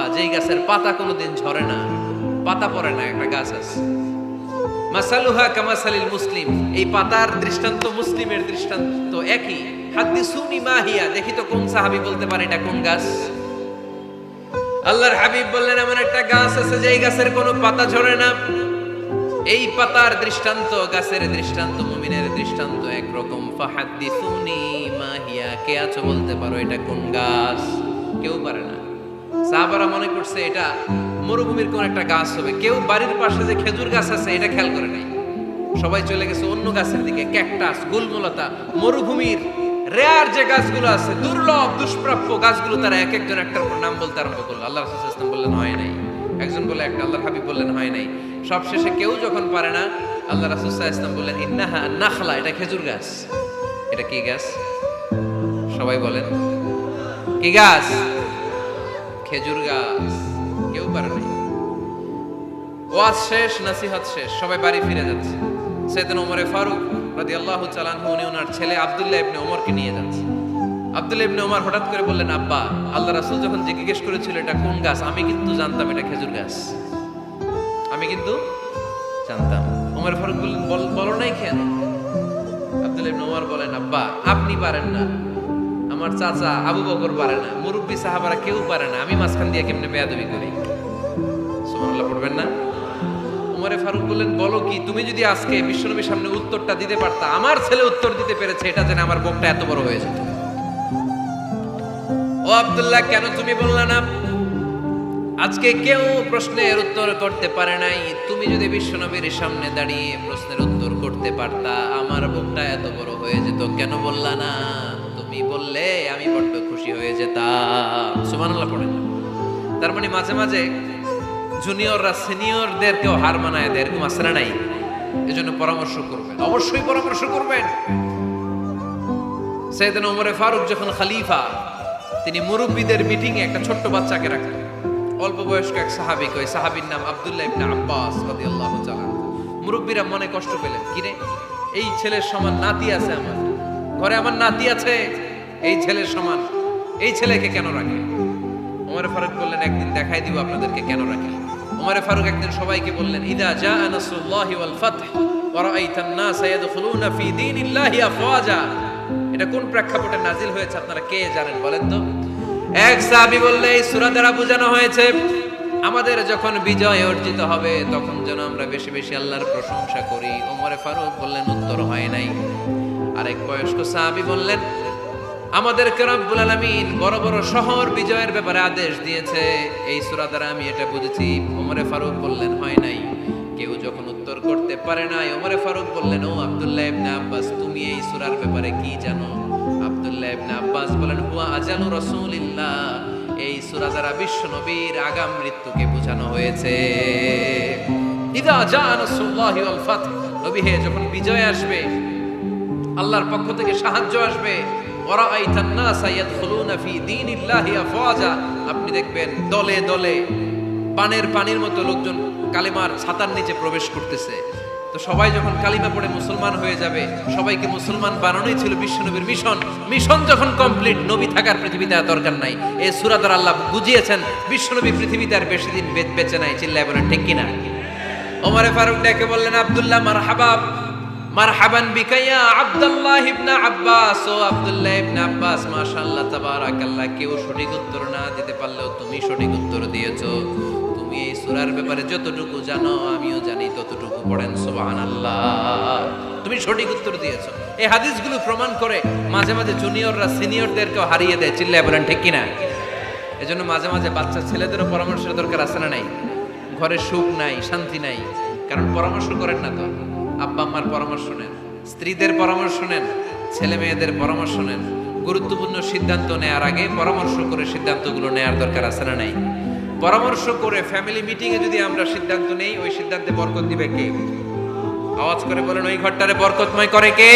মাসালুহা, যেই গাছের পাতা কোনোদিন ঝরে না, পাতা পড়ে না, একটা গাছ আছে। মাসালুহা কামাসালিল মুসলিম, এই পাতার দৃষ্টান্ত মুসলিমের দৃষ্টান্ত একই। হাদিসুনি মাহিয়া, দেখি তো কোন সাহাবী বলতে পারে এটা কোন গাছ। আল্লাহর হাবিব বললেন এমন একটা গাছ আছে যেই গাছের কোনো পাতা ঝরে না। এই পাতার দৃষ্টান্ত, গাছের দৃষ্টান্ত, মুমিনের দৃষ্টান্ত একরকম। ফাহাদিসুনি মাহিয়া, কে আছো বলতে পারো এটা কোন গাছ? কেউ পারে না। সাহাবারা মনে করছে এটা মরুভূমির কোন একটা গাছ হবে। কেউ বাড়ির পাশে যে খেজুর গাছ আছে এটা খেয়াল করে নাই। সবাই চলে গেছে অন্য গাছের দিকে, ক্যাকটাস, গুলমলতা, মরুভূমির রেয়ার যে গাছগুলো আছে, দুর্লভ দুষ্প্রাপ্য গাছগুলো, তারা এক একজন একটার উপর নাম বলতে আরম্ভ করলো। আল্লাহ রাসূল সাল্লাল্লাহু আলাইহি ওয়াসাল্লাম বললেন হয় নাই। একজন বলে একটা, আল্লাহর হাবিব বললেন হয় নাই। সবশেষে কেউ যখন পারে না, আল্লাহ রাসূল সাল্লাল্লাহু আলাইহি ওয়াসাল্লাম বললেন ইন্নাহা নাখলা, এটা খেজুর গাছ। এটা কি গাছ? সবাই বলেন কি গাছ? খেজুর গাছ। কেউ পারে নাই। ওয়াজ শেষ, নসিহত শেষ, সবাই বাড়ি ফিরে যাচ্ছে। সাইয়েদনা ওমর ফারুক রাদিয়াল্লাহু তাআলা আনহু উনি ওনার ছেলে আব্দুল্লাহ ইবনে ওমরকে নিয়ে যাচ্ছে। আব্দুল্লাহ ইবনে ওমর হঠাৎ করে বললেন, আব্বা, আল্লাহ রাসূল যখন জিজ্ঞেস করেছিল এটা কোন গাছ, আমি কিন্তু জানতাম এটা খেজুর গাছ। আমি কিন্তু জানতাম। ওমর ফারুক বললেন, বলো নাই কেন? আব্দুল্লাহ ইবনে ওমর বলেন, আব্বা, আপনি পারেন না, আমার চাচা আবু বকর পারে না, মুরব্বী সাহাবারা কেউ পারে না, আমি মাঝখান দিয়ে কেমনে বেয়াদবি করি? সুবহানাল্লাহ পড়বেন না? ওমর ফারুক বললেন, বলো কি? তুমি যদি আজকে বিশ্বনবীর সামনে উত্তরটা দিতে পারতা, আমার ছেলে উত্তর দিতে পেরেছে, এটা জেনে আমার বুকটা এত বড় হয়ে যেত। ও আব্দুল্লাহ, কেন তুমি বললা না? আজকে কেউ প্রশ্নের উত্তর করতে পারে নাই, তুমি যদি বিশ্বনবীর সামনে দাঁড়িয়ে প্রশ্নের উত্তর করতে পারতা, আমার বুকটা এত বড় হয়ে যেত। কেন বললা না? তুমি বললে আমি বড্ড খুশি হয়ে যেতাম। সুবহানাল্লাহ পড়েন। তার মানে মাঝে মাঝে জুনিয়ররা সিনিয়রদেরকেও হার মানায় দেয়, এরকম আছে না নাই? এজন্য পরামর্শ করবেন, অবশ্যই পরামর্শ করবেন। সাইয়েদনা ওমর ফারুক যখন খলিফা, তিনি মুরব্বীদের মিটিং এ একটা ছোট্ট বাচ্চাকে রাখলেন, অল্প বয়স্ক এক সাহাবী। ওই সাহাবীর নাম আব্দুল্লাহ ইবনে আব্বাস রাদিয়াল্লাহু তাআলা। মুরব্বীরা মনে কষ্ট পেলেন, কিরে, এই ছেলের সমান নাতি আছে আমার ঘরে, আমার নাতি আছে, এই ছেলের সমান, এই ছেলেকে কেন রাখে? ওমর ফারুক বললেন, একদিন দেখাই দিব আপনাদেরকে কেন রাখে। ওমর ফারুক একদিন সবাইকে বললেন, ইদা জাআ নাসরুল্লাহি ওয়াল ফাতহ ওয়া রাআইতান নাসা ইয়াদখুলুনা ফি দীনিল্লাহি আফওয়াজা। এটা কোন প্রেক্ষাপটে নাজিল হয়েছে আপনারা কে জানেন বলেন তো? এক সাহাবী বললে, এই সূরা দ্বারা বোঝানো হয়েছে আমাদের যখন বিজয় অর্জিত হবে তখন যেন আমরা বেশি বেশি আল্লাহর প্রশংসা করি। ওমর ফারুক বললেন, উত্তর হয় নাই। আরেক বয়স্ক সাহাবী বললেন, আমাদেরকে রব্বুল আলামিন বড় বড় শহর বিজয়ের ব্যাপারে আদেশ দিয়েছে, এই সূরা দ্বারা আমি এটা বুঝেছি। ওমর ফারুক বললেন, হয় নাই। কেউ যখন উত্তর করতে পারে নাই, ওমর ফারুক বললেন, ও আব্দুল্লাহ ইবনে আব্বাস, তুমি এই সূরার ব্যাপারে কি জানো? আব্দুল্লাহ ইবনে আব্বাস বলেন, হুয়া আজালু রাসূলিল্লাহ, এই সূরা দ্বারা বিশ্ব নবীর আগাম মৃত্যুকে বোঝানো হয়েছে। ইদা জাআ নাসরুল্লাহি ওয়াল ফাতহ, নবী হে, যখন বিজয় আসবে, আল্লাহর পক্ষ থেকে সাহায্য আসবে, ওয়ারাআইতান নাসা ইয়াদখুলুনা ফি দীনিল্লাহি আফওয়াজা, আপনি দেখবেন দলে দলে পানির মতো লোকজন কালিমার ছাতার নিচে প্রবেশ করতেছে। তো সবাই যখন কালিমা পড়ে মুসলমান হয়ে যাবে, সবাইকে মুসলমান বানানোই ছিল বিশ্বনবীর মিশন। মিশন যখন কমপ্লিট, নবী থাকার পৃথিবীতে আর দরকার নাই। এই সূরা দ্বারা আল্লাহ বুঝিয়েছেন বিশ্বনবী পৃথিবীতে আর বেশি দিন বেঁচে নাই। চিল্লায় বলেন ঠিক কিনা? ওমর ফারুক ডেকে বললেন, আব্দুল্লাহ, মারহাবা, মারহাবান বিকা ইয়া আব্দুল্লাহ ইবনে আব্বাস। ও আব্দুল্লাহ ইবনে আব্বাস, মাশাআল্লাহ, তাবারাকাল্লাহ। কেউ সঠিক উত্তর না দিতে পারলেও তুমি সঠিক উত্তর দিয়েছো। তুমি এই সূরার ব্যাপারে যতটুকু জানো আমিও জানি ততটুকু। পড়েন সুবহানাল্লাহ। তুমি সঠিক উত্তর দিয়েছো। এই হাদিসগুলো প্রমাণ করে মাঝে মাঝে জুনিয়ররা সিনিয়রদেরকেও হারিয়ে দেয়। চিল্লায় বলেন ঠিক কিনা? এজন্য মাঝে মাঝে বাচ্চা ছেলেদেরও পরামর্শের দরকার আছে না নাই? ঘরে সুখ নাই, শান্তি নাই, কারণ পরামর্শ করেন না তো। আব্বা আম্মার পরামর্শ নেন, স্ত্রীদের পরামর্শ নেন, ছেলে মেয়েদের পরামর্শ নেন। গুরুত্বপূর্ণ সিদ্ধান্ত নেওয়ার আগে পরামর্শ করে সিদ্ধান্তগুলো নেওয়ার দরকার আছে না নাই? পরামর্শ করে ফ্যামিলি মিটিং এ যদি আমরা সিদ্ধান্ত নেই, ওই সিদ্ধান্তে বরকত দিবে কে? আওয়াজ করে বলেন, ওই ঘরটারে বরকতময় করে কে?